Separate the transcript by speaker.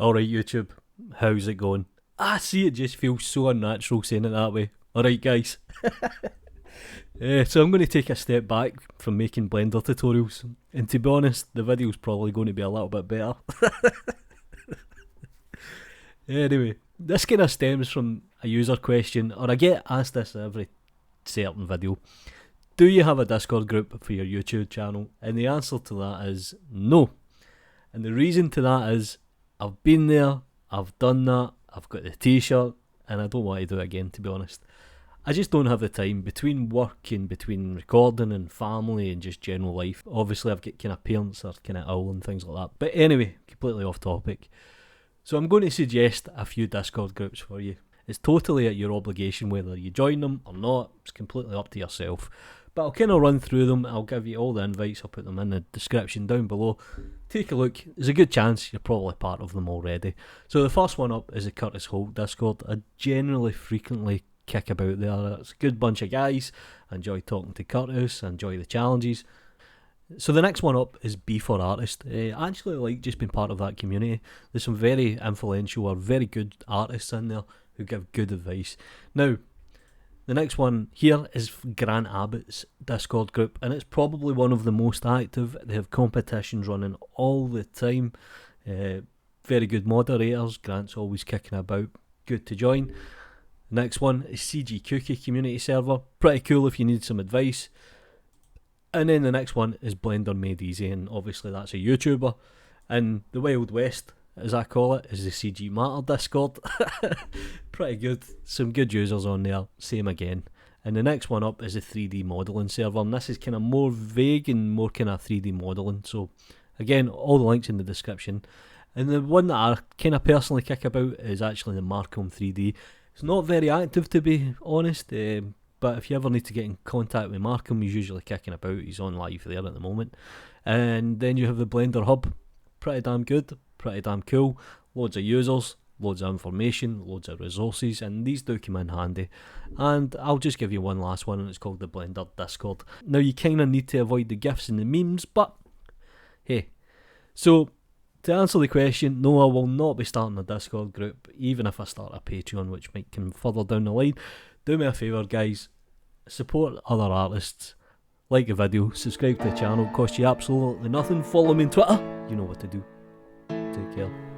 Speaker 1: Alright, YouTube, how's it going? I see, it just feels so unnatural saying it that way. Alright, guys. So I'm going to take a step back from making Blender tutorials, and to be honest, the video's probably going to be a little bit better. Anyway, this kind of stems from a user question, or I get asked this every certain video. Do you have a Discord group for your YouTube channel? And the answer to that is no. And the reason to that is I've been there, I've done that, I've got the t-shirt, and I don't want to do it again, to be honest. I just don't have the time between work and between recording and family and just general life. Obviously I've got kind of parents that are kind of ill and things like that. But anyway, completely off topic. So I'm going to suggest a few Discord groups for you. It's totally at your obligation whether you join them or not. It's completely up to yourself. But I'll kind of run through them. I'll give you all the invites. I'll put them in the description down below. Take a look. There's a good chance you're probably part of them already. So the first one up is the Curtis Holt Discord. I generally frequently kick about there. It's a good bunch of guys. I enjoy talking to Curtis. I enjoy the challenges. So the next one up is B4Artist. I actually like just being part of that community. There's some very influential or very good artists in there who give good advice. Now, the next one here is Grant Abbott's Discord group, and it's probably one of the most active. They have competitions running all the time. Very good moderators. Grant's always kicking about. Good to join. Next one is CG Cookie Community Server. Pretty cool if you need some advice. And then the next one is Blender Made Easy, and obviously that's a YouTuber. And the Wild West, as I call it, is the CG Matter Discord. Pretty good. Some good users on there. Same again. And the next one up is the 3D modelling server, and this is kind of more vague and more kind of 3D modelling. So again, all the links in the description. And the one that I kind of personally kick about is actually the Markham 3D. It's not very active, to be honest, but if you ever need to get in contact with Markham, he's usually kicking about. He's on live there at the moment. And then you have the Blender Hub. Pretty damn good, pretty damn cool. Loads of users, loads of information, loads of resources, and these do come in handy. And I'll just give you one last one, and it's called the Blender Discord. Now, you kind of need to avoid the GIFs and the memes, but hey. So, to answer the question, no, I will not be starting a Discord group, even if I start a Patreon, which might come further down the line. Do me a favour, guys, support other artists, like the video, subscribe to the channel, costs you absolutely nothing, follow me on Twitter, you know what to do. Take care.